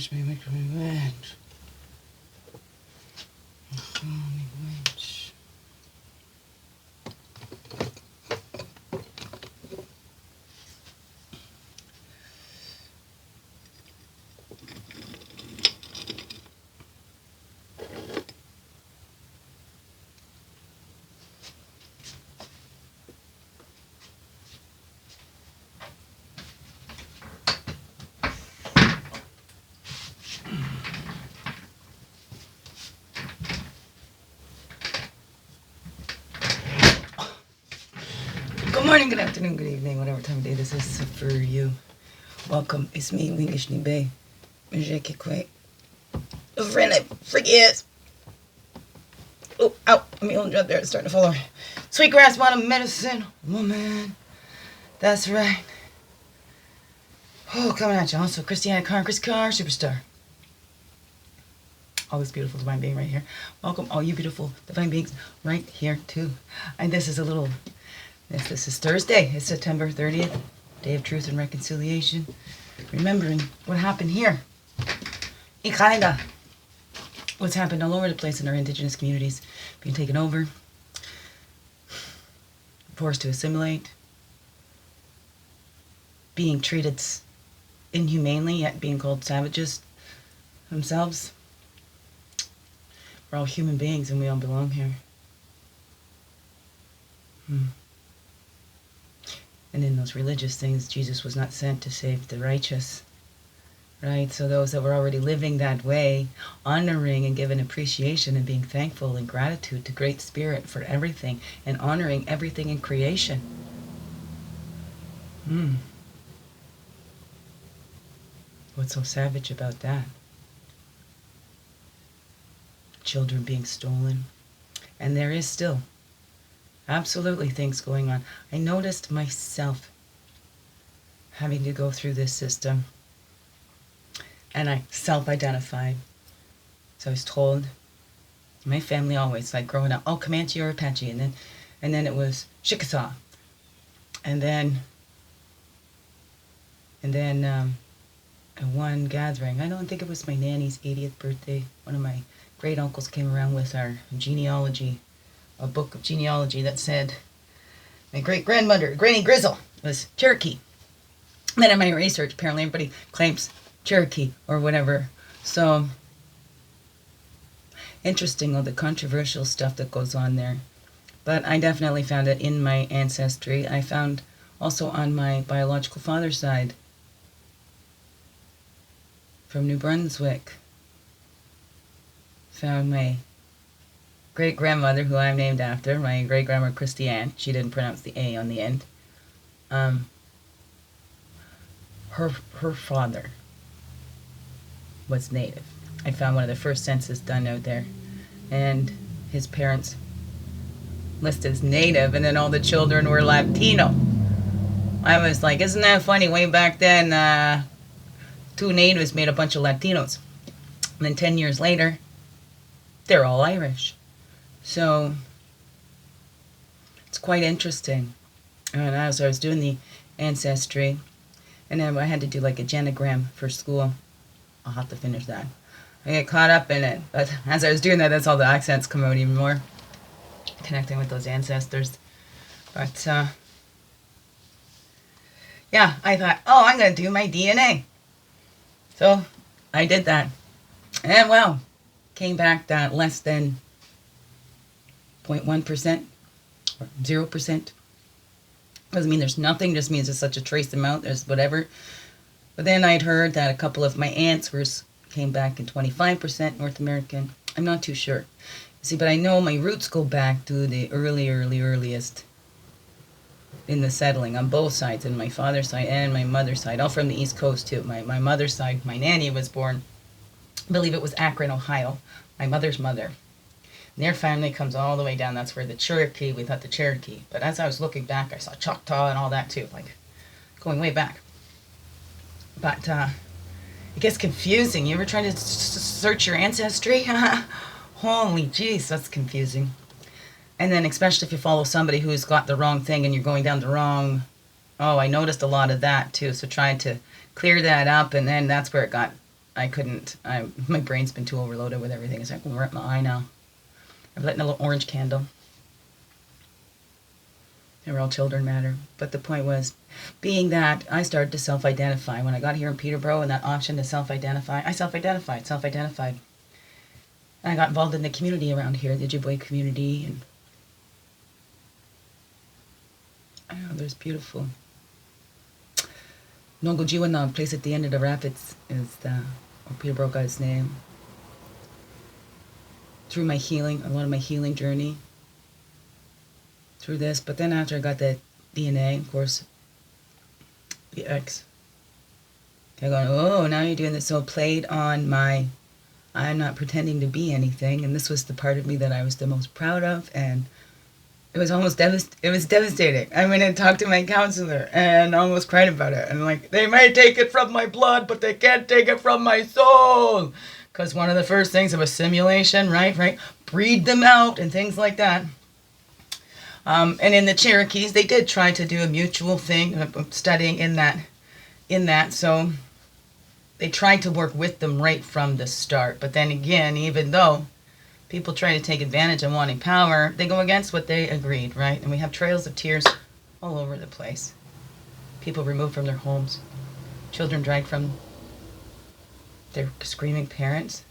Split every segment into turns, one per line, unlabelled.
wish me make revenge. Good morning, good afternoon, good evening, whatever time of day this is for you. Welcome, it's me, Wingish Bay. Kikwe. A friend, I freaky ass. Oh, ow, let me hold you up there, it's starting to fall over. Sweetgrass bottom medicine, woman. That's right. Oh, coming at you. Also, Christiana Carr, Chris Carr, superstar. All this beautiful divine being right here. Welcome, all you beautiful divine beings right here, too. And this is a little... This is Thursday. It's September 30th, Day of Truth and Reconciliation. Remembering what happened here. Ikaida. What's happened all over the place in our indigenous communities. Being taken over. Forced to assimilate. Being treated inhumanely, yet being called savages themselves. We're all human beings and we all belong here. And in those religious things, Jesus was not sent to save the righteous, right? So those that were already living that way, honoring and giving appreciation and being thankful and gratitude to Great Spirit for everything and honoring everything in creation. What's so savage about that? Children being stolen. And there is still absolutely things going on. I noticed myself having to go through this system. And I self-identified. So I was told, my family always, like growing up, oh, Comanche or Apache. And then it was Chickasaw. And then at one gathering, I don't think it was my nanny's 80th birthday, one of my great uncles came around with our genealogy, a book of genealogy that said my great-grandmother, Granny Grizzle, was Cherokee. And then in my research, apparently everybody claims Cherokee or whatever. So, interesting, all the controversial stuff that goes on there. But I definitely found it in my ancestry. I found also on my biological father's side, from New Brunswick, found my great-grandmother, who I'm named after, my great-grandma Christiane. She didn't pronounce the A on the end. Her father was Native. I found one of the first census done out there. And his parents listed as Native, and then all the children were Latino. I was like, isn't that funny? Way back then, two Natives made a bunch of Latinos. And then 10 years later, they're all Irish. So, it's quite interesting. And as I was doing the ancestry, and then I had to do like a genogram for school. I'll have to finish that. I get caught up in it. But as I was doing that, that's all the accents come out even more. Connecting with those ancestors. But, yeah, I thought, oh, I'm going to do my DNA. So, I did that. And, well, came back that less than 0.1% or 0%. Doesn't mean there's nothing, just means it's such a trace amount, there's whatever. But then I'd heard that a couple of my aunts came back in 25% North American. I'm not too sure. See, but I know my roots go back to the earliest in the settling on both sides, on my father's side and my mother's side, all from the East Coast too. My mother's side, my nanny was born, I believe it was Akron, Ohio, my mother's mother. And their family comes all the way down. That's where the Cherokee, we thought the Cherokee. But as I was looking back, I saw Choctaw and all that too, like going way back. But it gets confusing. You ever try to search your ancestry? Holy jeez, that's confusing. And then especially if you follow somebody who's got the wrong thing and you're going down the wrong... Oh, I noticed a lot of that too. So trying to clear that up, and then that's where it got I couldn't. My brain's been too overloaded with everything. It's like, we're at my eye now. I've lit a little orange candle. They were all children matter. But the point was, being that I started to self-identify. When I got here in Peterborough and that option to self-identify, I self-identified. And I got involved in the community around here, the Ojibwe community. And I know, there's beautiful. Nongojiwan, the place at the end of the rapids, is Peterborough got its name. Through my healing, a lot of my healing journey. Through this, but then after I got the DNA, of course, the X, I go, oh, now you're doing this. So it played on my, I'm not pretending to be anything, and this was the part of me that I was the most proud of, and it was almost devastating. I went and talked to my counselor and almost cried about it. And like, they may take it from my blood, but they can't take it from my soul. Because one of the first things of a simulation, right? Breed them out and things like that. And in the Cherokees, they did try to do a mutual thing, studying in that. So they tried to work with them right from the start. But then again, even though people try to take advantage of wanting power, they go against what they agreed, right? And we have trails of tears all over the place. People removed from their homes. Children dragged from their screaming parents.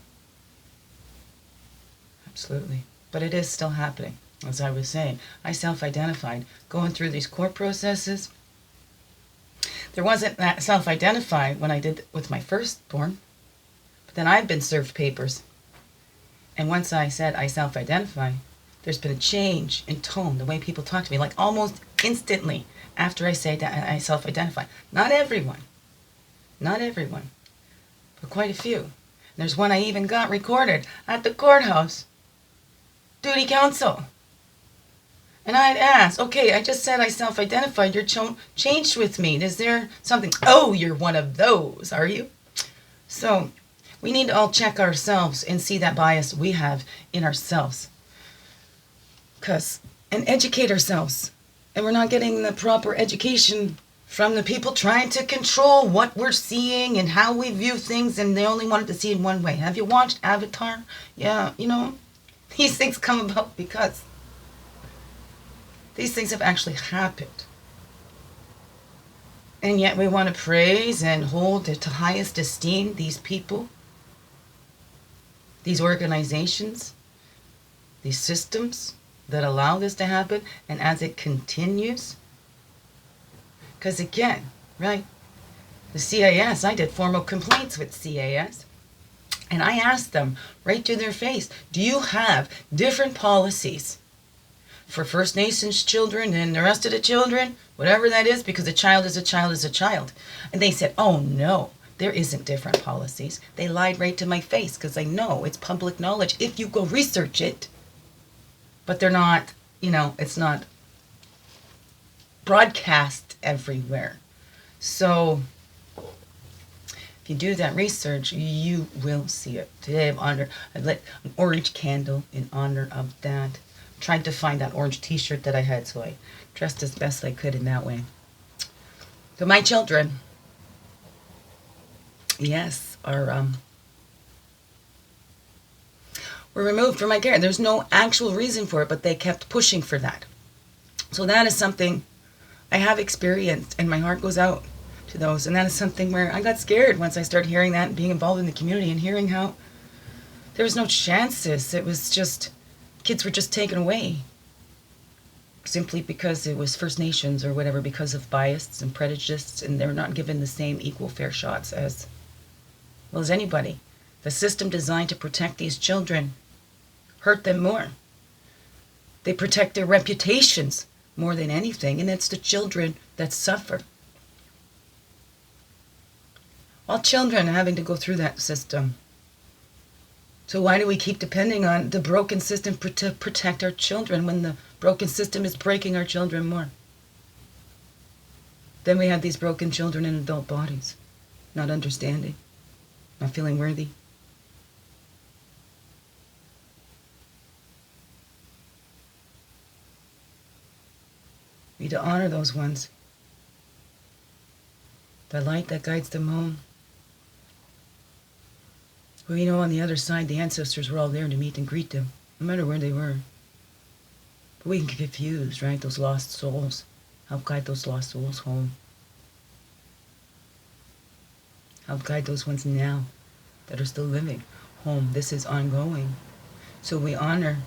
Absolutely. But it is still happening. As I was saying, I self-identified. Going through these court processes, there wasn't that self-identified when I did with my firstborn. But then I've been served papers. And once I said I self-identify, there's been a change in tone, the way people talk to me, like almost instantly after I say that I self-identify. Not everyone, but quite a few. And there's one I even got recorded at the courthouse, duty counsel. And I'd ask, okay, I just said I self-identified, you're changed with me. Is there something? Oh, you're one of those, are you? So we need to all check ourselves and see that bias we have in ourselves. And educate ourselves. And we're not getting the proper education from the people trying to control what we're seeing and how we view things, and they only wanted to see it in one way. Have you watched Avatar? Yeah, these things come about because these things have actually happened. And yet we want to praise and hold to highest esteem these people, these organizations, these systems that allow this to happen. And as it continues, because again, right, the CIS, I did formal complaints with CIS, and I asked them right to their face, do you have different policies for First Nations children and the rest of the children, whatever that is, because a child is a child is a child. And they said, oh no, there isn't different policies. They lied right to my face because they know it's public knowledge if you go research it. But they're not, it's not broadcast everywhere. So if you do that research, you will see it. Today I lit an orange candle in honor of that. Tried to find that orange t-shirt that I had, so I dressed as best I could in that way. So my children, yes, were removed from my care. There's no actual reason for it, but they kept pushing for that. So that is something I have experienced, and my heart goes out to those. And that is something where I got scared once I started hearing that and being involved in the community and hearing how there was no chances. It was just, kids were just taken away simply because it was First Nations or whatever, because of bias and prejudice, and they're not given the same equal fair shots as well as anybody. The system designed to protect these children hurt them more. They protect their reputations more than anything, and it's the children that suffer. All children are having to go through that system. So why do we keep depending on the broken system to protect our children when the broken system is breaking our children more? Then we have these broken children in adult bodies, not understanding, not feeling worthy. We need to honor those ones. The light that guides them home. But you know, on the other side, the ancestors were all there to meet and greet them, no matter where they were. But we can get confused, right? Those lost souls. Help guide those lost souls home. Help guide those ones now that are still living home. This is ongoing. So we honor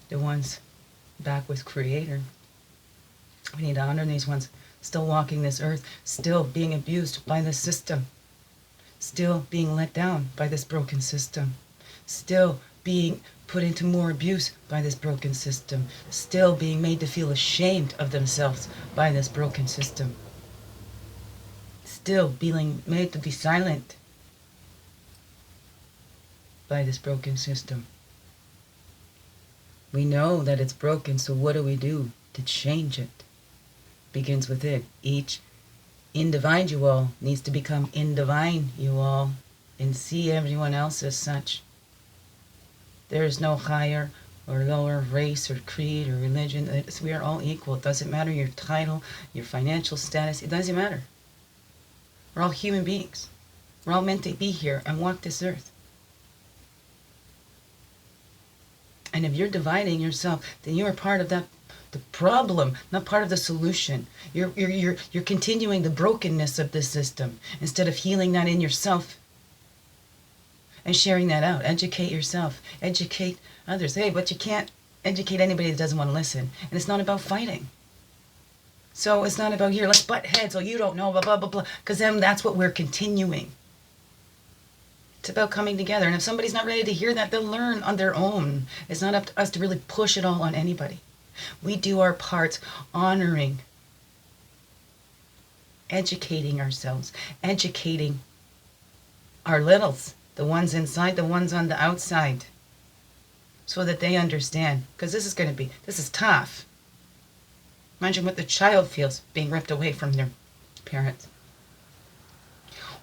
the ones back with Creator. We need to honor these ones still walking this earth, still being abused by the system, still being let down by this broken system, still being put into more abuse by this broken system, still being made to feel ashamed of themselves by this broken system, still being made to be silent by this broken system. We know that it's broken, so what do we do to change it? Begins within. Each individual needs to become indivine, and see everyone else as such. There is no higher or lower race or creed or religion. We are all equal. It doesn't matter your title, your financial status. It doesn't matter. We're all human beings. We're all meant to be here and walk this earth. And if you're dividing yourself, then you are part of the problem, not part of the solution. You're continuing the brokenness of this system instead of healing that in yourself and sharing that out. Educate yourself. Educate others. Hey, but you can't educate anybody that doesn't want to listen. And it's not about fighting. So it's not about here, let's butt heads, oh, you don't know, blah, blah, blah, blah. Because then that's what we're continuing. It's about coming together. And if somebody's not ready to hear that, they'll learn on their own. It's not up to us to really push it all on anybody. We do our parts honoring, educating ourselves, educating our littles, the ones inside, the ones on the outside, so that they understand. Because this is tough. Imagine what the child feels being ripped away from their parents.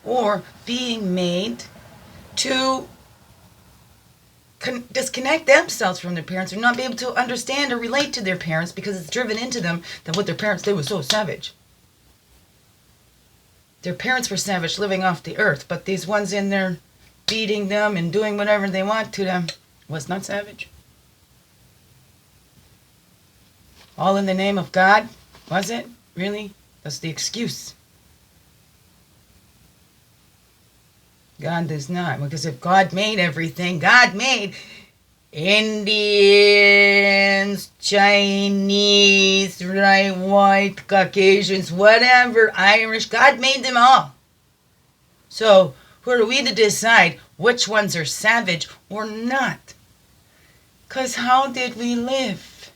Or being made to disconnect themselves from their parents or not be able to understand or relate to their parents because it's driven into them that what their parents did was so savage. Their parents were savage living off the earth, but these ones in there beating them and doing whatever they want to them was not savage. All in the name of God, was it? Really? That's the excuse. God does not. Because if God made everything, God made Indians, Chinese, right, white, Caucasians, whatever, Irish. God made them all. So who are we to decide which ones are savage or not? Because how did we live?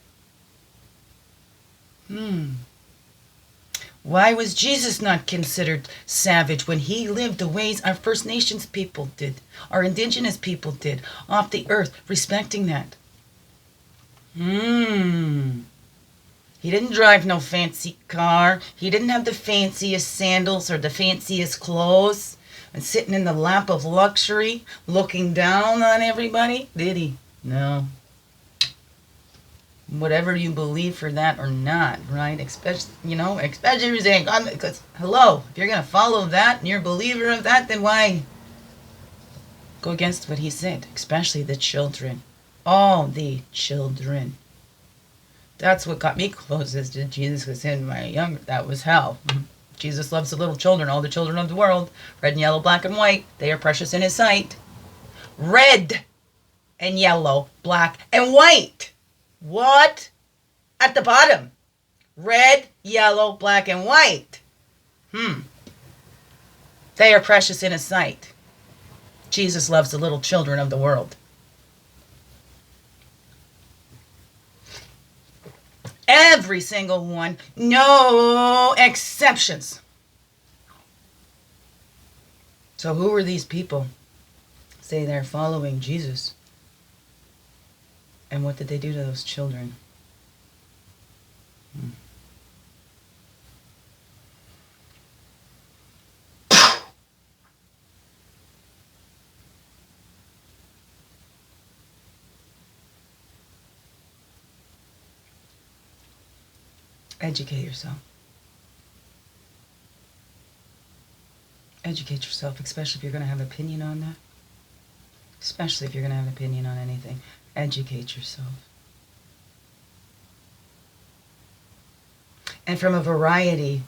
Why was Jesus not considered savage when he lived the ways our First Nations people did, our indigenous people did, off the earth, respecting that? He didn't drive no fancy car. He didn't have the fanciest sandals or the fanciest clothes and sitting in the lap of luxury looking down on everybody, did he? No. Whatever you believe for that or not, right? Especially you're saying, because, hello, if you're going to follow that and you're a believer of that, then why go against what he said? Especially the children. All the children. That's what got me closest to Jesus, because that was hell. Jesus loves the little children, all the children of the world. Red and yellow, black and white. They are precious in his sight. Red and yellow, black and white. What? At the bottom. Red, yellow, black, and white. They are precious in his sight. Jesus loves the little children of the world. Every single one. No exceptions. So who are these people? Say they're following Jesus. And what did they do to those children? Educate yourself. Educate yourself, especially if you're going to have an opinion on that. Especially if you're going to have an opinion on anything. Educate yourself. And from a variety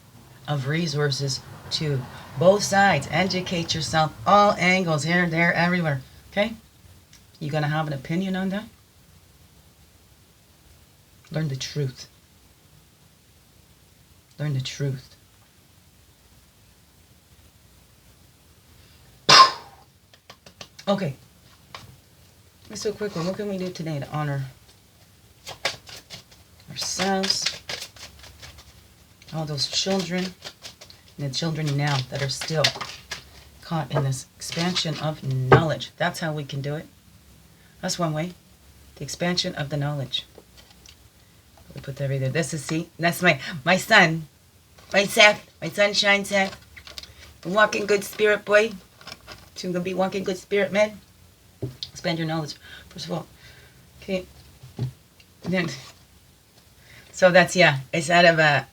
of resources too. Both sides. Educate yourself. All angles. Here, there, everywhere. Okay? You going to have an opinion on that? Learn the truth. Learn the truth. Okay. Let's do a quick one. What can we do today to honor ourselves, all those children, and the children now that are still caught in this expansion of knowledge? That's how we can do it. That's one way. The expansion of the knowledge. We put that right there. This is, see, that's my son. My Seth. My sunshine Seth. Walking good spirit boy. Soon gonna be walking good spirit man. Expand your knowledge. First of all. Okay. Then. So that's, yeah. It's out of a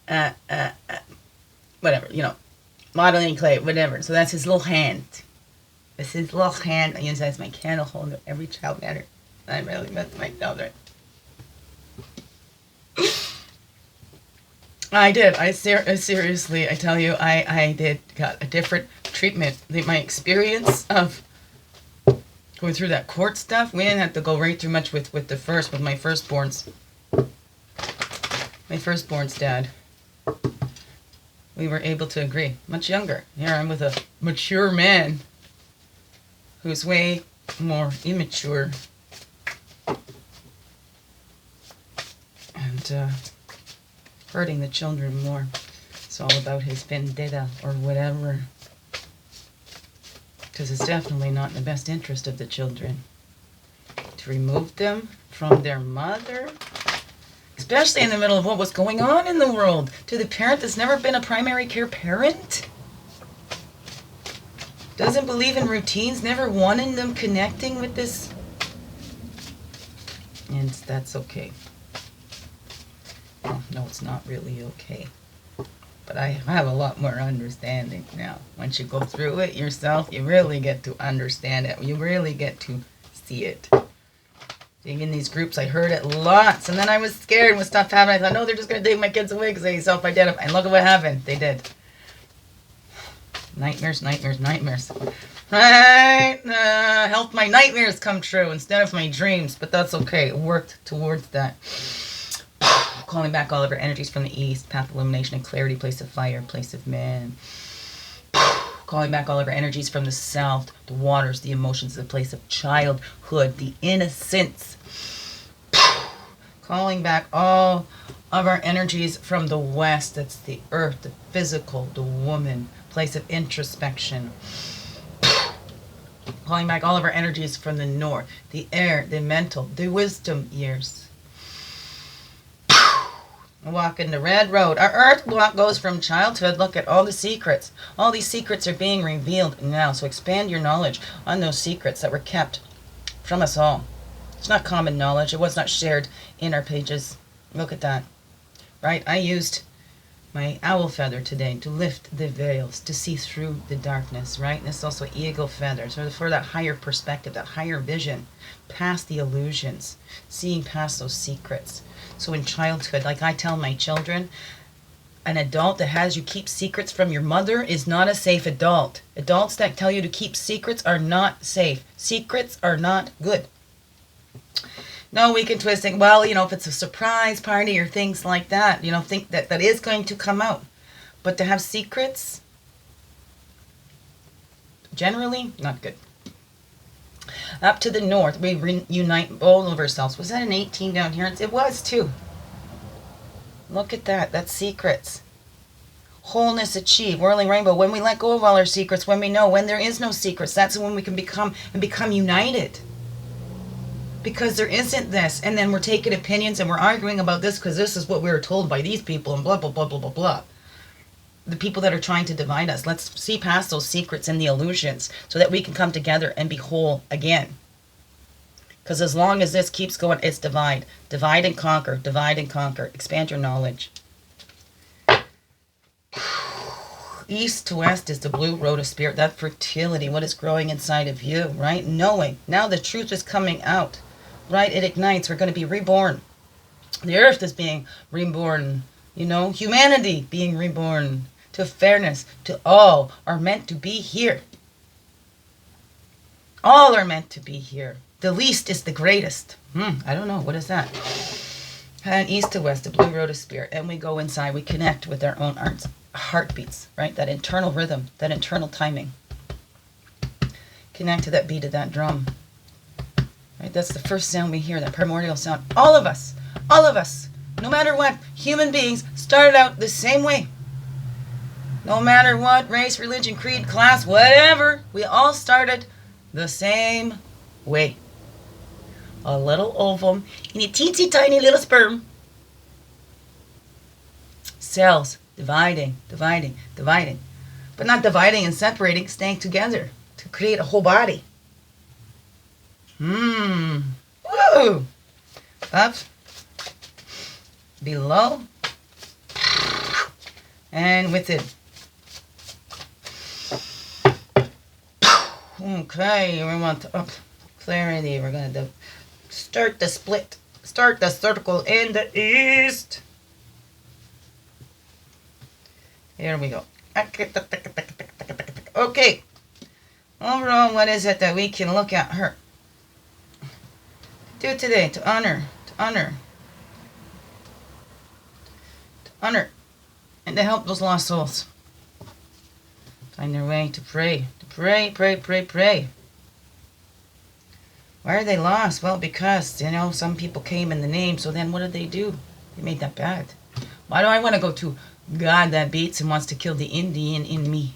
whatever, you know. Modeling clay, whatever. So that's his little hand. It's his little hand. I use that as my candle holder. Every child matter. I really met my children. I did. Seriously, I tell you, I did got a different treatment. My experience of going through that court stuff, we didn't have to go right through much with my firstborns. My firstborn's dad. We were able to agree. Much younger. Here I'm with a mature man who's way more immature. And hurting the children more. It's all about his vendetta or whatever. Because it's definitely not in the best interest of the children to remove them from their mother, especially in the middle of what was going on in the world, to the parent that's never been a primary care parent, doesn't believe in routines, never wanted them connecting with this. And that's okay. Well, no, it's not really okay. But I have a lot more understanding now. Once you go through it yourself, you really get to understand it. You really get to see it. Being in these groups, I heard it lots. And then I was scared when stuff happened. I thought, no, they're just going to take my kids away because they self-identify. And look at what happened. They did. Nightmares, nightmares, nightmares. Right? Helped my nightmares come true instead of my dreams. But that's okay. It worked towards that. Calling back all of our energies from the east, path of illumination and clarity, place of fire, place of man. Calling back all of our energies from the south, the waters, the emotions, the place of childhood, the innocence. Calling back all of our energies from the west, that's the earth, the physical, the woman, place of introspection. Calling back all of our energies from the north, the air, the mental, the wisdom years. Walking the red road. Our earth walk goes from childhood. Look at all the secrets. All these secrets are being revealed now. So expand your knowledge on those secrets that were kept from us all. It's not common knowledge. It was not shared in our pages. Look at that. Right? I used my owl feather today to lift the veils, to see through the darkness. Right? And this is also eagle feather. So for that higher perspective, that higher vision, past the illusions, seeing past those secrets. So in childhood, like I tell my children, an adult that has you keep secrets from your mother is not a safe adult. Adults that tell you to keep secrets are not safe. Secrets are not good. No, we can twist it. Well, you know, if it's a surprise party or things like that, you know, think that is going to come out. But to have secrets, generally, not good. Up to the north, we reunite all of ourselves. Was that an 18 down here? It was too. Look at that. That's secrets. Wholeness achieved. Whirling rainbow. When we let go of all our secrets, when we know when there is no secrets, that's when we can become united. Because there isn't this. And then we're taking opinions and we're arguing about this because this is what we were told by these people and blah, blah, blah, blah, blah, blah. The people that are trying to divide us. Let's see past those secrets and the illusions so that we can come together and be whole again. Because as long as this keeps going, it's divide. Divide and conquer. Divide and conquer. Expand your knowledge. East to west is the blue road of spirit, that fertility, what is growing inside of you, right? Knowing. Now the truth is coming out, right? It ignites. We're going to be reborn. The earth is being reborn, you know, humanity being reborn to fairness, to all are meant to be here. All are meant to be here. The least is the greatest. I don't know. What is that? And east to west, the blue road of spirit. And we go inside. We connect with our own heartbeats, right? That internal rhythm, that internal timing. Connect to that beat of that drum. Right? That's the first sound we hear, that primordial sound. All of us, no matter what, human beings started out the same way. No matter what, race, religion, creed, class, whatever, we all started the same way. A little ovum in a teensy tiny little sperm. Cells dividing. But not dividing and separating, staying together to create a whole body. Woo! Up, below, and within. Okay, we want up clarity. We're going to start the split. Start the circle in the east. Here we go. Okay. Overall, what is it that we can look at her? Do today to honor, and to help those lost souls find their way to pray. Pray. Why are they lost? Well, because, you know, some people came in the name, so then what did they do? They made that bad. Why do I want to go to God that beats and wants to kill the Indian in me?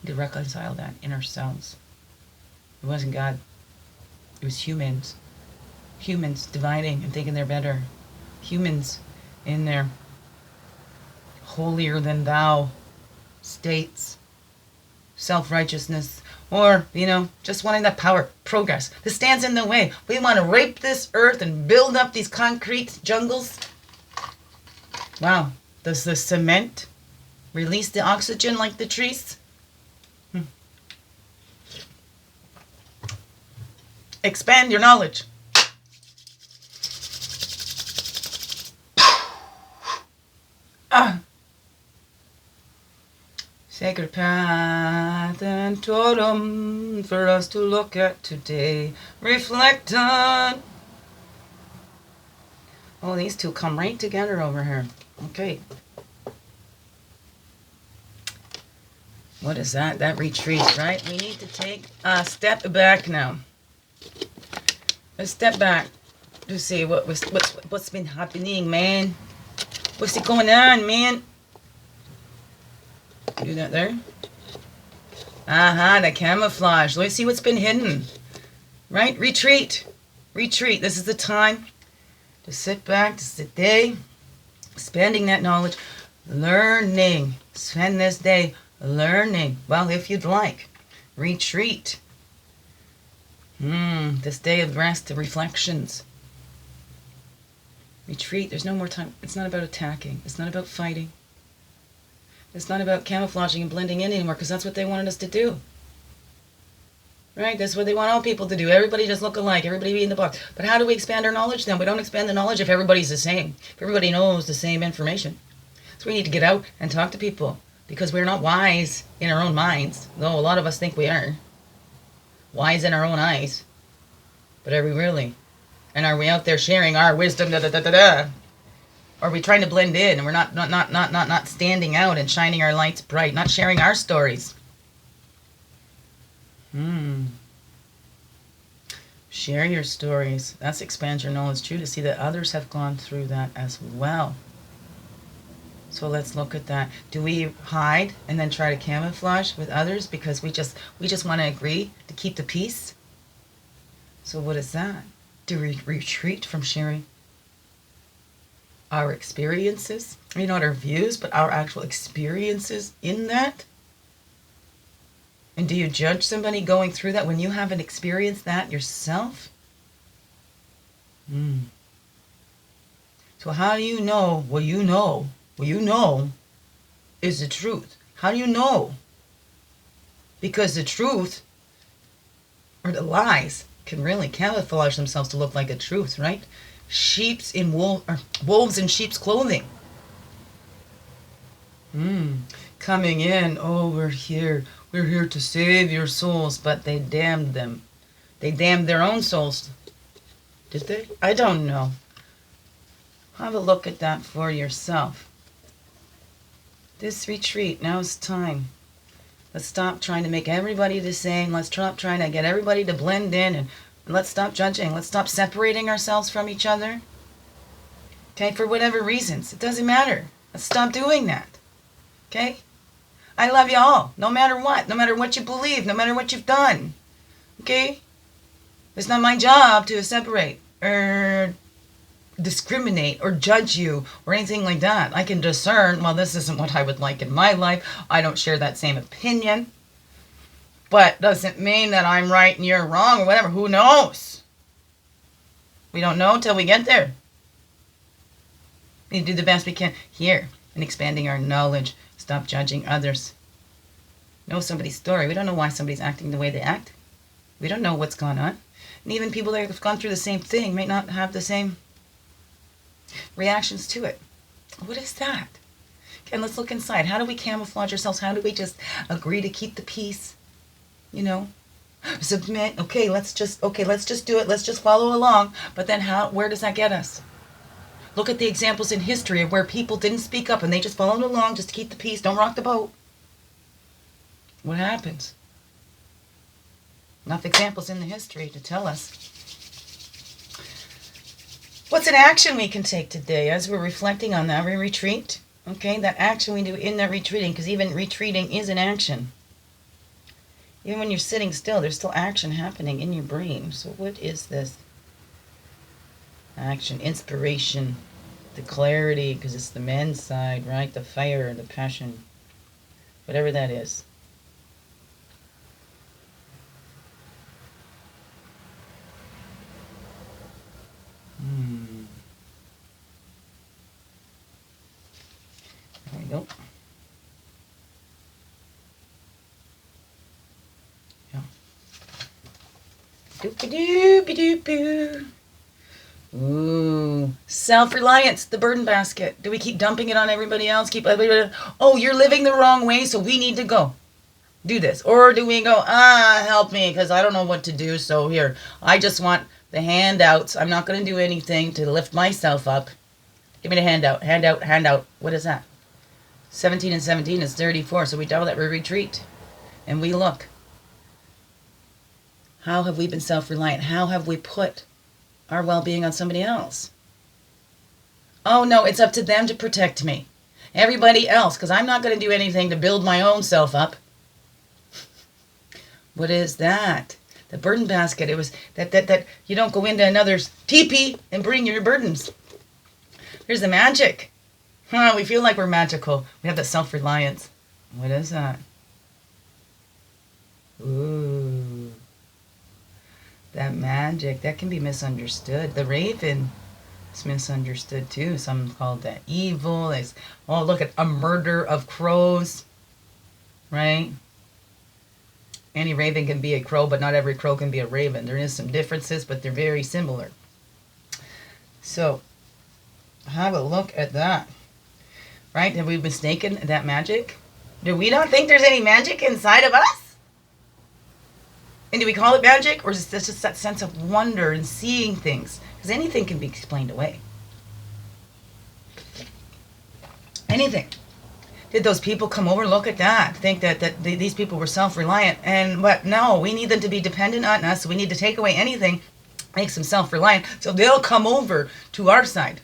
To reconcile that in ourselves. It wasn't God. It was humans. Humans dividing and thinking they're better. Humans in their holier than thou states, self-righteousness, or, you know, just wanting that power, progress. This stands in the way. We want to rape this earth and build up these concrete jungles. Wow. Does the cement release the oxygen like the trees? Expand your knowledge. Sacred path and totem for us to look at today. Reflect on. Oh, these two come right together over here. Okay. What is that? That retreat, right? We need to take a step back now. A step back to see what's been happening, man. What's going on, man? Do that there. The camouflage. Let's see what's been hidden. Right? Retreat. This is the time to sit back, to sit day, expanding that knowledge, learning. Spend this day learning. Well, if you'd like, retreat. This day of rest, the reflections. Retreat. There's no more time. It's not about attacking. It's not about fighting. It's not about camouflaging and blending in anymore, because that's what they wanted us to do. Right? That's what they want all people to do. Everybody just look alike. Everybody be in the box. But how do we expand our knowledge then? We don't expand the knowledge if everybody's the same. If everybody knows the same information. So we need to get out and talk to people, because we're not wise in our own minds, though a lot of us think we are. Wise in our own eyes. But are we really? And are we out there sharing our wisdom? Or are we trying to blend in and we're not standing out and shining our lights bright, not sharing our stories? Share your stories. That's expand your knowledge too, to see that others have gone through that as well. So let's look at that. Do we hide and then try to camouflage with others because we just want to agree to keep the peace? So what is that? Do we retreat from sharing our experiences? Not our views, but our actual experiences in that? And do you judge somebody going through that when you haven't experienced that yourself? So So how do you know what you know? What you know is the truth. How do you know? Because the truth or the lies can really camouflage themselves to look like a truth, right? Wolves in sheep's clothing. Coming in, oh, we're here to save your souls, but they damned them. They damned their own souls. Did they? I don't know. Have a look at that for yourself. This retreat, now it's time. Let's stop trying to make everybody the same. Let's stop trying to get everybody to blend in, and let's stop judging. Let's stop separating ourselves from each other. Okay, for whatever reasons. It doesn't matter. Let's stop doing that. Okay? I love you all, no matter what you believe, no matter what you've done. Okay? It's not my job to separate or discriminate or judge you or anything like that. I can discern, well, this isn't what I would like in my life. I don't share that same opinion. But doesn't mean that I'm right and you're wrong or whatever. Who knows? We don't know until we get there. We do the best we can here in expanding our knowledge. Stop judging others. Know somebody's story. We don't know why somebody's acting the way they act. We don't know what's gone on. And even people that have gone through the same thing may not have the same reactions to it. What is that? Okay, let's look inside. How do we camouflage ourselves? How do we just agree to keep the peace? You know? Submit. Okay, let's just do it. Let's just follow along. But then where does that get us? Look at the examples in history of where people didn't speak up and they just followed along just to keep the peace. Don't rock the boat. What happens? Enough examples in the history to tell us. What's an action we can take today as we're reflecting on that? We retreat. Okay, that action we do in that retreating, because even retreating is an action. Even when you're sitting still, there's still action happening in your brain. So what is this? Action, inspiration, the clarity, because it's the men's side, right? The fire, the passion, whatever that is. There we go. Yeah. Doop-a-doop-a-doop-boo. Ooh, self-reliance, the burden basket. Do we keep dumping it on everybody else? Oh, you're living the wrong way, so we need to go do this. Or do we go, help me, because I don't know what to do, so here, I just want the handouts. I'm not going to do anything to lift myself up. Give me the handout. What is that? 17 and 17 is 34, so we double that, we retreat. And we look. How have we been self-reliant? How have we put our well-being on somebody else? Oh no, it's up to them to protect me. Everybody else, because I'm not going to do anything to build my own self up. What is that? The burden basket. It was that you don't go into another's teepee and bring your burdens. Here's the magic. We feel like we're magical. We have that self-reliance. What is that? Ooh. That magic, that can be misunderstood. The raven is misunderstood too. Some call that evil. It's, oh, look at a murder of crows, right? Any raven can be a crow, but not every crow can be a raven. There is some differences, but they're very similar. So, have a look at that. Right? Have we mistaken that magic? Do we not think there's any magic inside of us? And do we call it magic, or is this just that sense of wonder and seeing things? Because anything can be explained away. Anything. Did those people come over, look at that, think that these people were self-reliant? But no, we need them to be dependent on us. So we need to take away anything, makes them self-reliant, so they'll come over to our side.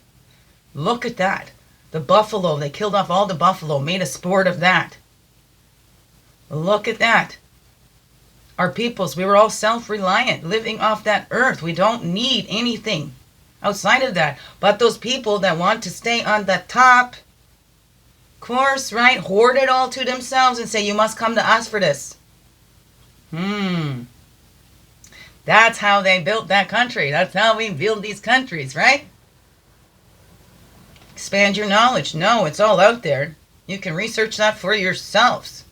Look at that. The buffalo, they killed off all the buffalo, made a sport of that. Look at that. Our peoples, we were all self-reliant, living off that earth. We don't need anything outside of that. But those people that want to stay on the top, of course, right, hoard it all to themselves and say, you must come to us for this. That's how they built that country. That's how we build these countries, right? Expand your knowledge. No, it's all out there. You can research that for yourselves.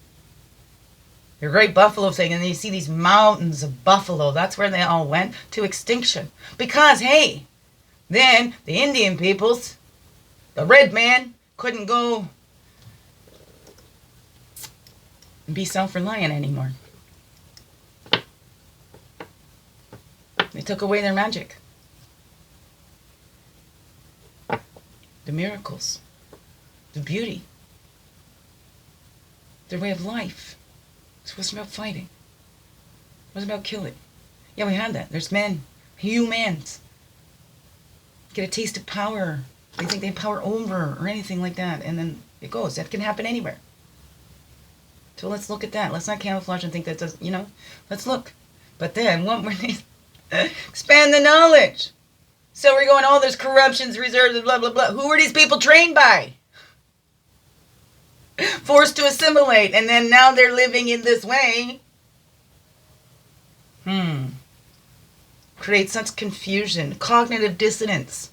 Your great buffalo thing, and then you see these mountains of buffalo. That's where they all went to extinction. Because, hey, then the Indian peoples, the red man, couldn't go and be self-reliant anymore. They took away their magic. The miracles. The beauty. Their way of life. It wasn't about fighting. It wasn't about killing. Yeah, we had that. There's men. Humans. Get a taste of power. They think they have power over or anything like that. And then it goes. That can happen anywhere. So let's look at that. Let's not camouflage and think that does, let's look. But then, what were they? Expand the knowledge. So we're going, there's corruptions, reserves, blah, blah, blah. Who were these people trained by? Forced to assimilate. And then now they're living in this way. Creates such confusion. Cognitive dissonance.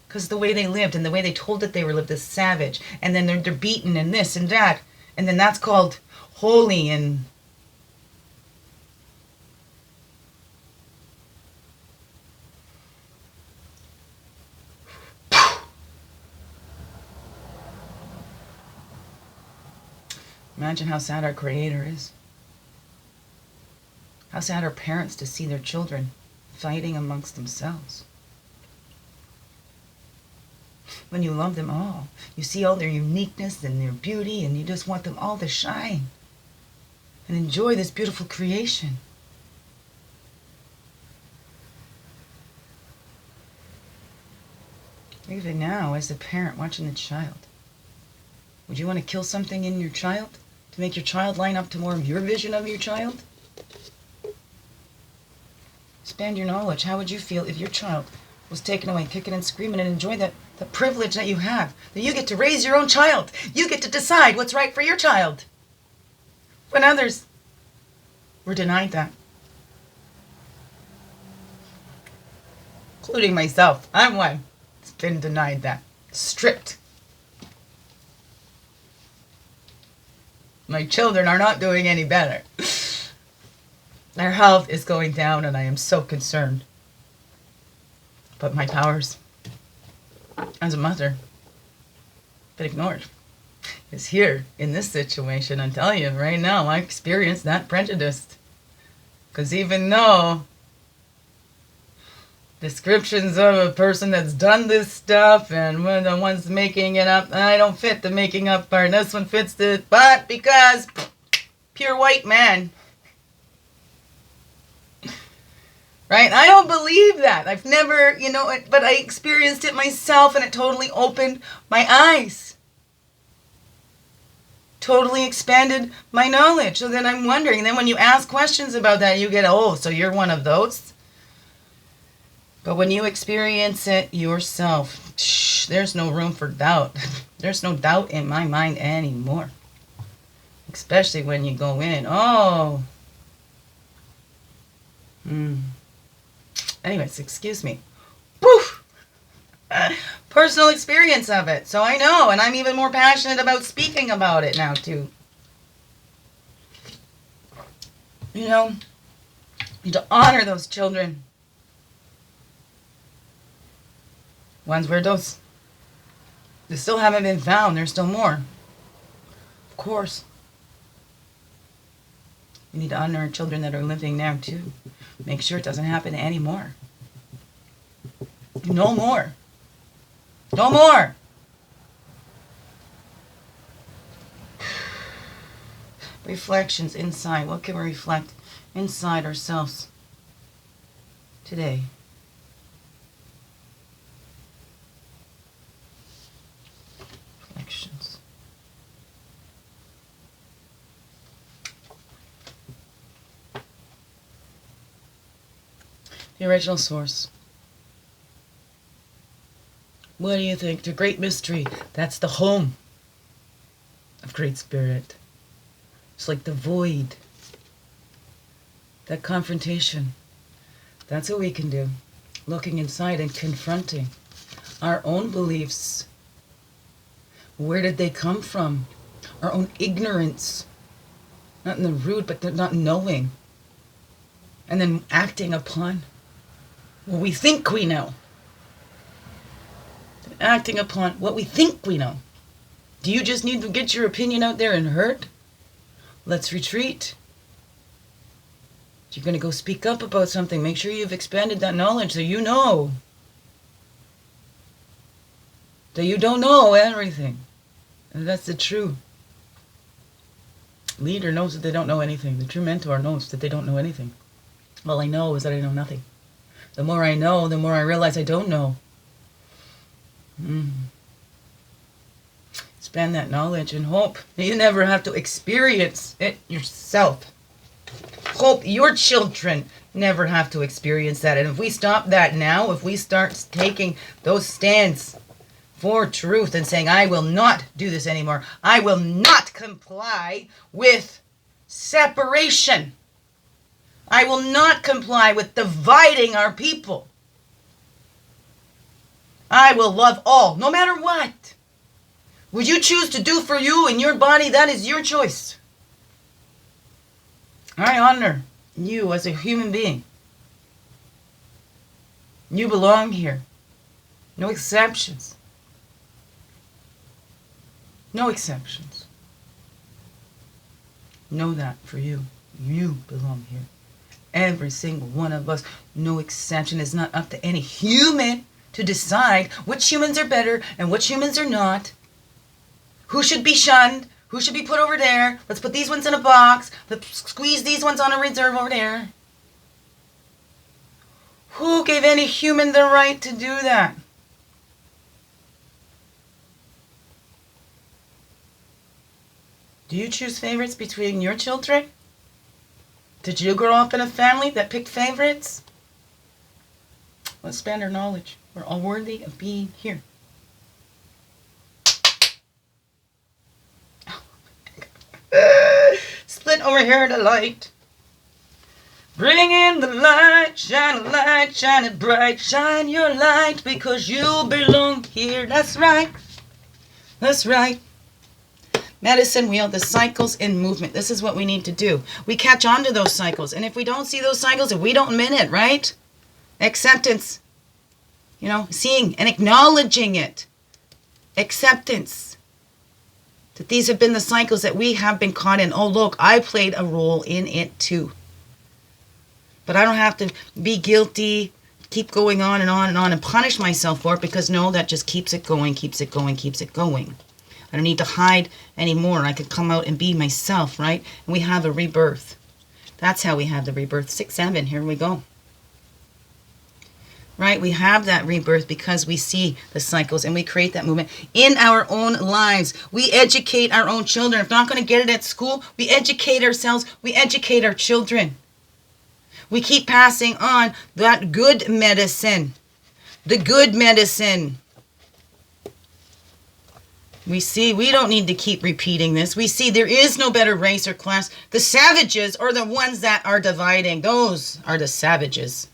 Because the way they lived and the way they told that they were lived is savage. And then they're beaten and this and that. And then that's called holy and... Imagine how sad our Creator is. How sad are parents to see their children fighting amongst themselves. When you love them all, you see all their uniqueness and their beauty, and you just want them all to shine and enjoy this beautiful creation. Even now, as a parent watching the child, would you want to kill something in your child to make your child line up to more of your vision of your child? Expand your knowledge. How would you feel if your child was taken away, kicking and screaming, and enjoy the privilege that you have, that you get to raise your own child? You get to decide what's right for your child. When others were denied that. Including myself. I'm one that's been denied that. Stripped. My children are not doing any better. Their health is going down, and I am so concerned. But my powers as a mother, been ignored, is here in this situation. I'm telling you right now, I experienced that prejudice. Because even though descriptions of a person that's done this stuff and when the one's making it up, I don't fit the making up part. This one fits the, but because pure white man. Right? I don't believe that. I've never, but I experienced it myself, and it totally opened my eyes. Totally expanded my knowledge. So then I'm wondering, and then when you ask questions about that, you get, so you're one of those. But when you experience it yourself, there's no room for doubt. There's no doubt in my mind anymore. Especially when you go in, Anyways, excuse me. Woof! Personal experience of it. So I know, and I'm even more passionate about speaking about it now, too. You need to honor those children. Ones where they still haven't been found. There's still more. Of course. You need to honor our children that are living now, too. Make sure it doesn't happen anymore. No more. No more. Reflections inside. What can we reflect inside ourselves today? Reflections. The original source. What do you think? The great mystery. That's the home of Great Spirit. It's like the void. That confrontation. That's what we can do. Looking inside and confronting our own beliefs Where did they come from? Our own ignorance. Not in the root, but they're not knowing. And then acting upon what we think we know. Acting upon what we think we know. Do you just need to get your opinion out there and hurt? Let's retreat. If you're going to go speak up about something, make sure you've expanded that knowledge so you know that you don't know everything. And that's the true leader knows that they don't know anything. The true mentor knows that they don't know anything. All I know is that I know nothing. The more I know, the more I realize I don't know. Expand that knowledge and hope that you never have to experience it yourself. Hope your children never have to experience that. And if we stop that now, if we start taking those stands for truth and saying, I will not do this anymore. I will not comply with separation. I will not comply with dividing our people. I will love all, no matter what. What you choose to do for you and your body, that is your choice. I honor you as a human being. You belong here. No exceptions. No exceptions. Know that for you. You belong here. Every single one of us. No exception. It's not up to any human to decide which humans are better and which humans are not. Who should be shunned? Who should be put over there? Let's put these ones in a box. Let's squeeze these ones on a reserve over there. Who gave any human the right to do that? Do you choose favorites between your children? Did you grow up in a family that picked favorites? Let's expand our knowledge. We're all worthy of being here. Split over here the light. Bring in the light, shine it bright, shine your light because you belong here. That's right. That's right. Medicine wheel, the cycles in movement. This is what we need to do. We catch on to those cycles. And if we don't see those cycles, if we don't mean it, right? Acceptance. Seeing and acknowledging it. Acceptance. That these have been the cycles that we have been caught in. Oh, look, I played a role in it too. But I don't have to be guilty, keep going on and on and on and punish myself for it because no, that just keeps it going, keeps it going, keeps it going. I don't need to hide anymore. I could come out and be myself, right? And we have a rebirth. That's how we have the rebirth. 6-7, here we go. Right? We have that rebirth because we see the cycles and we create that movement in our own lives. We educate our own children. If we're not going to get it at school, we educate ourselves. We educate our children. We keep passing on that good medicine. The good medicine. We see we don't need to keep repeating this. We see there is no better race or class. The savages are the ones that are dividing. Those are the savages.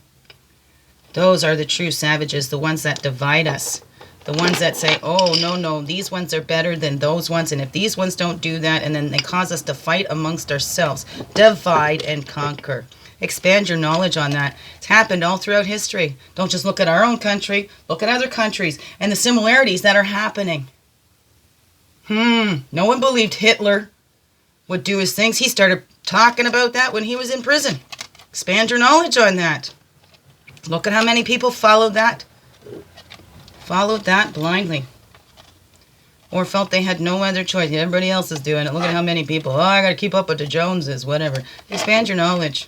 Those are the true savages, the ones that divide us. The ones that say, oh, no, these ones are better than those ones. And if these ones don't do that, and then they cause us to fight amongst ourselves. Divide and conquer. Expand your knowledge on that. It's happened all throughout history. Don't just look at our own country. Look at other countries and the similarities that are happening. No one believed Hitler would do his things. He started talking about that when he was in prison. Expand your knowledge on that. Look at how many people followed that. Followed that blindly. Or felt they had no other choice. Everybody else is doing it. Look at how many people. Oh, I got to keep up with the Joneses, whatever. Expand your knowledge.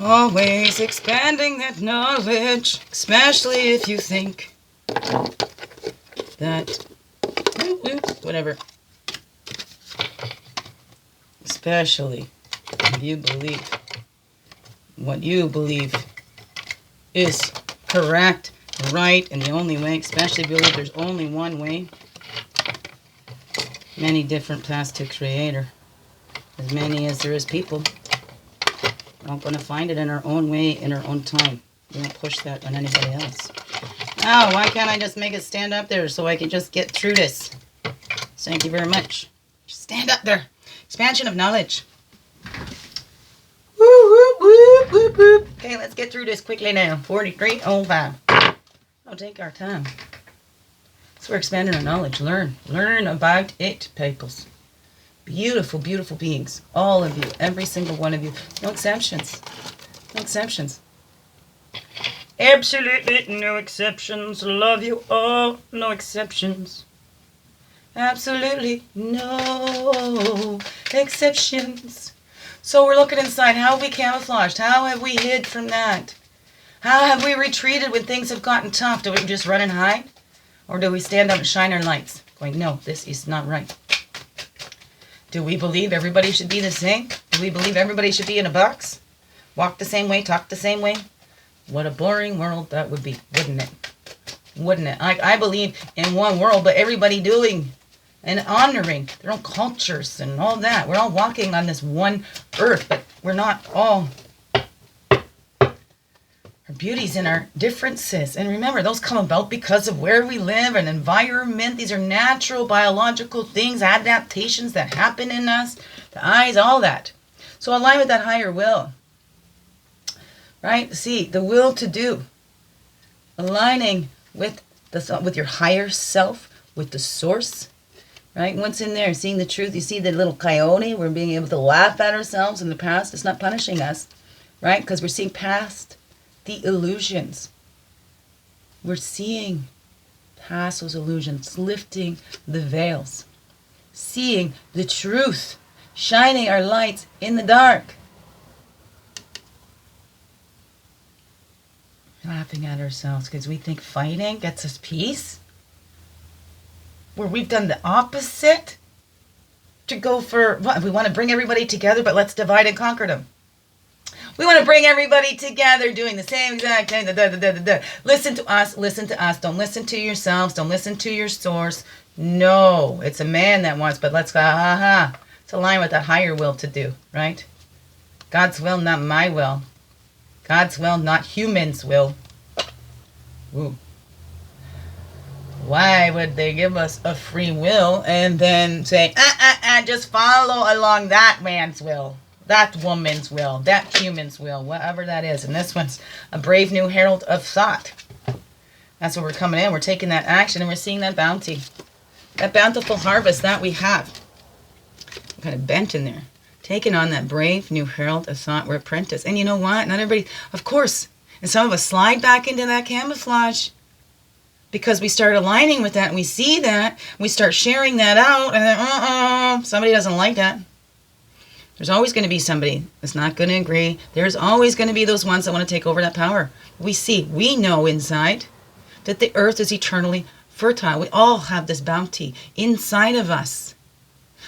Always expanding that knowledge. Especially if you think that... whatever. Especially if you believe what you believe is correct, right, and the only way, especially if you believe there's only one way. Many different paths to Creator. As many as there is people. We're all going to find it in our own way, in our own time. We don't push that on anybody else. Oh, why can't I just make it stand up there so I can just get through this? Thank you very much. Just stand up there. Expansion of knowledge. Woo, woo, woo, woo, woo. Okay, let's get through this quickly now. 43:05. I'll take our time. So we're expanding our knowledge. Learn about it, peoples. Beautiful, beautiful beings. All of you. Every single one of you. No exceptions. No exceptions. Absolutely no exceptions. Love you all. No exceptions. Absolutely no exceptions. So we're looking inside. How have we camouflaged? How have we hid from that? How have we retreated when things have gotten tough? Do we just run and hide? Or do we stand up and shine our lights? Going, no, this is not right. Do we believe everybody should be the same? Do we believe everybody should be in a box? Walk the same way, talk the same way? What a boring world that would be, wouldn't it? Wouldn't it? I believe in one world, but everybody doing and honoring their own cultures and all that. We're all walking on this one earth, but we're not all. Our beauties and our differences. And remember, those come about because of where we live and environment. These are natural, biological things, adaptations that happen in us, the eyes, all that. So align with that higher will. Right? See, the will to do. Aligning with your higher self, with the source. Right? Once in there, seeing the truth, you see the little coyote, we're being able to laugh at ourselves in the past. It's not punishing us. Right? Because we're seeing past the illusions. We're seeing past those illusions, lifting the veils, seeing the truth, shining our lights in the dark, laughing at ourselves because we think fighting gets us peace, where we've done the opposite to go for what? We want to bring everybody together, but let's divide and conquer them. We want to bring everybody together doing the same exact thing. Listen to us. Listen to us. Don't listen to yourselves. Don't listen to your source. No, it's a man that wants, but let's go, It's align with that higher will to do, right? God's will, not my will. God's will, not humans' will. Ooh. Why would they give us a free will and then say, just follow along that man's will? That woman's will, that human's will, whatever that is. And this one's a brave new herald of thought. That's where we're coming in. We're taking that action and we're seeing that bounty. That bountiful harvest that we have. Kind of bent in there. Taking on that brave new herald of thought. We're apprentice. And you know what? Not everybody, of course. And some of us slide back into that camouflage. Because we start aligning with that and we see that. We start sharing that out. And then, somebody doesn't like that. There's always going to be somebody that's not going to agree. There's always going to be those ones that want to take over that power. We know inside that the earth is eternally fertile. We all have this bounty inside of us.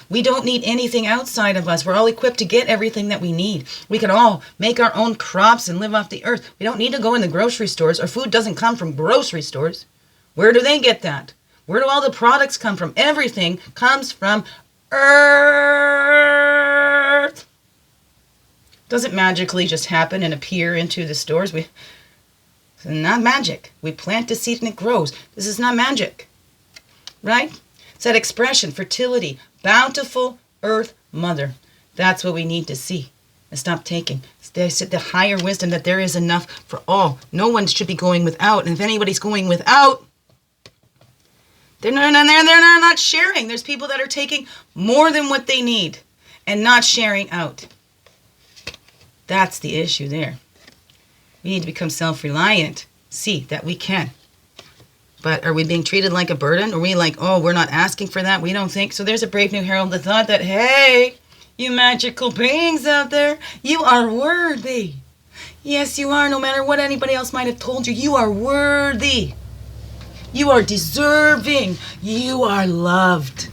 We don't need anything outside of us. We're all equipped to get everything that we need. We can all make our own crops and live off the earth. We don't need to go in the grocery stores. Our food doesn't come from grocery stores. Where do they get that? Where do all the products come from? Everything comes from earth. Doesn't magically just happen and appear into the stores. It's not magic. We plant the seed and it grows. This is not magic. Right? It's that expression, fertility, bountiful earth mother. That's what we need to see and stop taking. The higher wisdom that there is enough for all. No one should be going without. And if anybody's going without, they're not sharing. There's people that are taking more than what they need and not sharing out. That's the issue there. We need to become self-reliant. See that we can. But are we being treated like a burden? Are we like, we're not asking for that? We don't think. So there's a brave new herald that thought that, hey, you magical beings out there, you are worthy. Yes, you are. No matter what anybody else might have told you, you are worthy. You are deserving. You are loved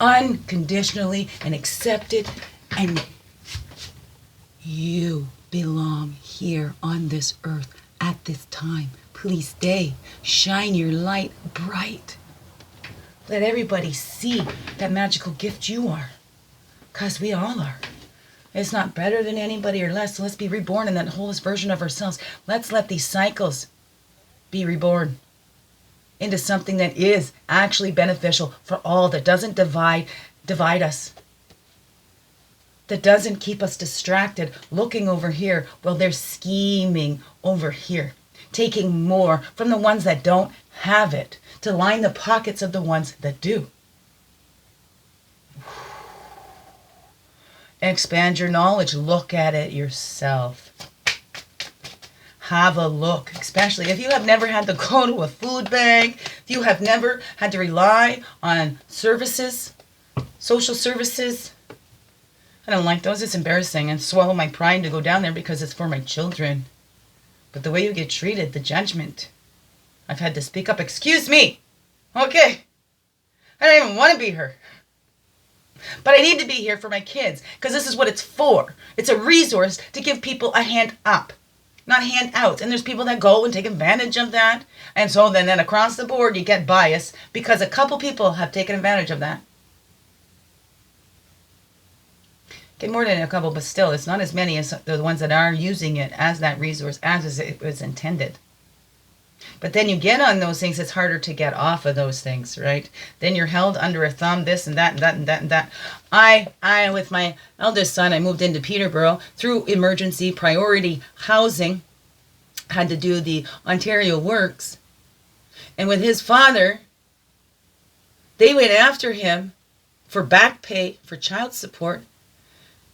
unconditionally and accepted. And you belong here on this earth at this time. Please stay. Shine your light bright. Let everybody see that magical gift you are. Because we all are. It's not better than anybody or less. So let's be reborn in that wholest version of ourselves. Let's let these cycles be reborn. into something that is actually beneficial for all, that doesn't divide us, that doesn't keep us distracted looking over here while they're scheming over here, taking more from the ones that don't have it to line the pockets of the ones that do. Expand your knowledge. Look at it yourself. Have a look, especially if you have never had to go to a food bank, if you have never had to rely on services, social services. I don't like those. It's embarrassing, and swallow my pride to go down there because it's for my children. But the way you get treated, the judgment. I've had to speak up. Excuse me. Okay. I don't even want to be here. But I need to be here for my kids because this is what it's for. It's a resource to give people a hand up, not hand out. And there's people that go and take advantage of that. And so then across the board you get bias because a couple people have taken advantage of that. Get more than a couple, but still it's not as many as the ones that are using it as that resource as it was intended. But then you get on those things, it's harder to get off of those things, right? Then you're held under a thumb, this and that and that and that and that. I with my eldest son, I moved into Peterborough through emergency priority housing, had to do the Ontario Works. And with his father, they went after him for back pay, for child support.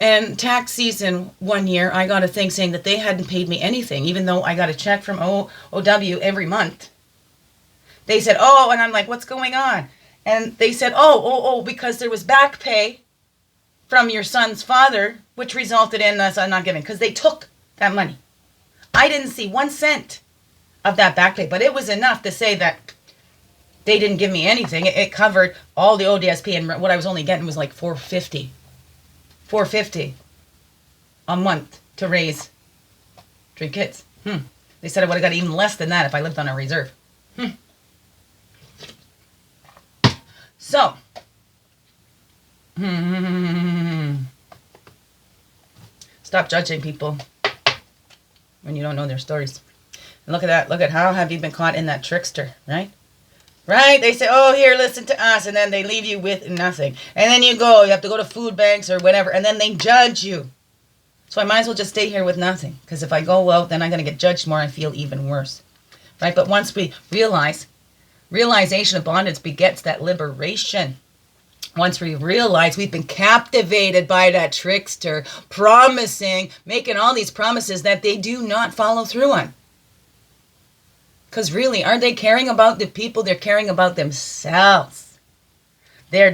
And tax season one year, I got a thing saying that they hadn't paid me anything, even though I got a check from OW every month. They said, oh, and I'm like, what's going on? And they said, oh, because there was back pay from your son's father, which resulted in us not giving, because they took that money. I didn't see 1 cent of that back pay, but it was enough to say that they didn't give me anything. It covered all the ODSP, and what I was only getting was like $450 a month to raise 3 kids. They said I would have got even less than that if I lived on a reserve. So, stop judging people when you don't know their stories. And look at that. Look at how have you been caught in that trickster, right? Right? They say, oh, here, listen to us. And then they leave you with nothing. And then you have to go to food banks or whatever. And then they judge you. So I might as well just stay here with nothing. Because if I go out, then I'm going to get judged more. I feel even worse. Right? But once we realization of bondage begets that liberation. Once we realize we've been captivated by that trickster, making all these promises that they do not follow through on. Because really, aren't they caring about the people? They're caring about themselves. Their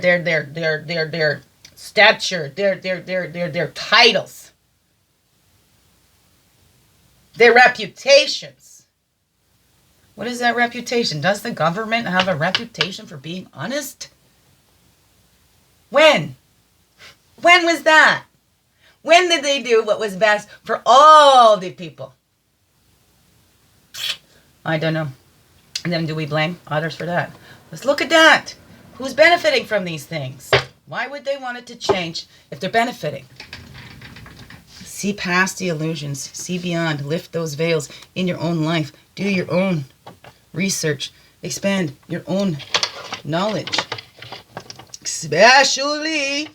stature, their titles, their reputations. What is that reputation? Does the government have a reputation for being honest? When? When was that? When did they do what was best for all the people? I don't know. And then do we blame others for that? Let's look at that. Who's benefiting from these things? Why would they want it to change if they're benefiting? See past the illusions. See beyond. Lift those veils in your own life. Do your own research. Expand your own knowledge. Especially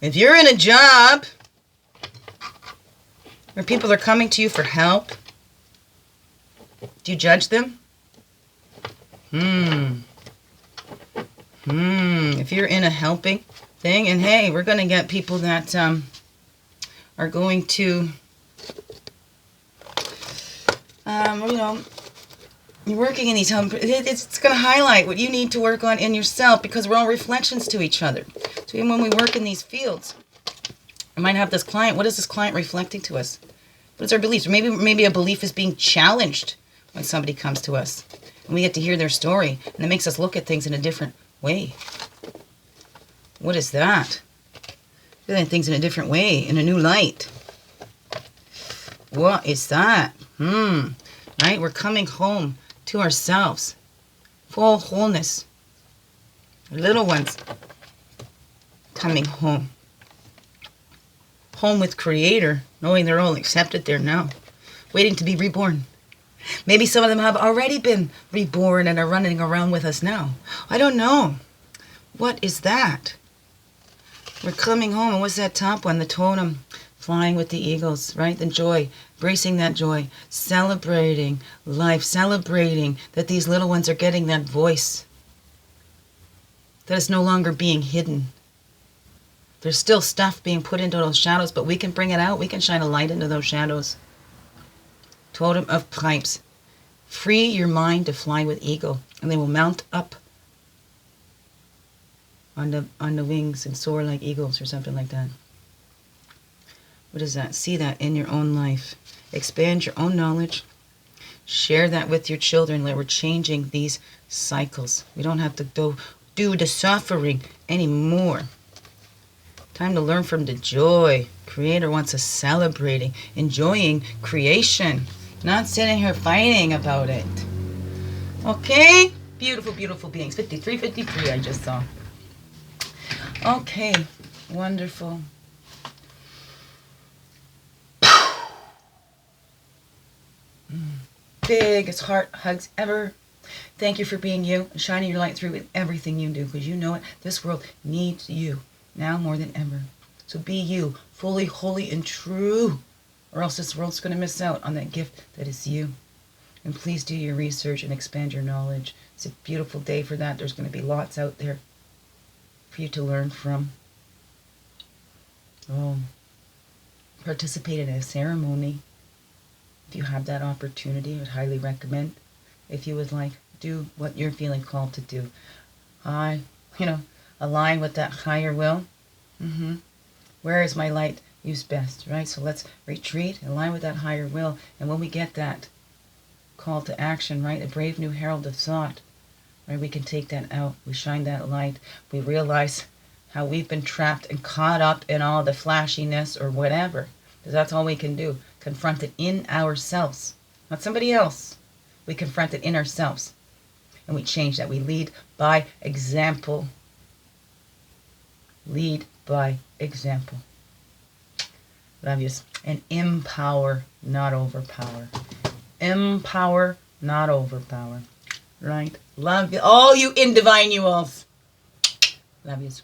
if you're in a job where people are coming to you for help. Do you judge them? If you're in a helping thing, and hey, we're going to get people that are going to, you're working in these help. It's going to highlight what you need to work on in yourself because we're all reflections to each other. So even when we work in these fields, I might have this client. What is this client reflecting to us? What is our beliefs? Or maybe a belief is being challenged when somebody comes to us and we get to hear their story and it makes us look at things in a different way. What is that? Looking at things in a different way, in a new light. What is that? Right? We're coming home to ourselves. Full wholeness. Little ones coming home. Home with Creator, knowing they're all accepted there now. Waiting to be reborn. Maybe some of them have already been reborn and are running around with us now. I don't know. What is that? We're coming home. And what's that top one? The totem. Flying with the eagles, right? The joy. Embracing that joy. Celebrating life. Celebrating that these little ones are getting that voice. That it's no longer being hidden. There's still stuff being put into those shadows, but we can bring it out. We can shine a light into those shadows. Totem of pipes. Free your mind to fly with eagle, and they will mount up on the wings and soar like eagles or something like that. What is that? See that in your own life. Expand your own knowledge. Share that with your children that we're changing these cycles. We don't have to do the suffering anymore. Time to learn from the joy. Creator wants us celebrating, enjoying creation, not sitting here fighting about it. Okay? Beautiful, beautiful beings. 53, 53 I just saw. Okay. Wonderful. Biggest heart hugs ever. Thank you for being you and shining your light through with everything you do, because you know it. This world needs you now more than ever. So be you, fully, holy, and true, or else this world's going to miss out on that gift that is you. And please do your research and expand your knowledge. It's a beautiful day for that. There's going to be lots out there for you to learn from. Oh, participate in a ceremony. If you have that opportunity, I would highly recommend. If you would like, do what you're feeling called to do. Align with that higher will. Where is my light used best, right? So let's retreat, align with that higher will. And when we get that call to action, right, a brave new herald of thought, right, we can take that out. We shine that light. We realize how we've been trapped and caught up in all the flashiness or whatever. Because that's all we can do. Confront it in ourselves, not somebody else. We confront it in ourselves. And we change that. We lead by example. Lead by example. Love yous. And empower, not overpower. Empower, not overpower. Right? Love you. All you in divine you all. Love yous.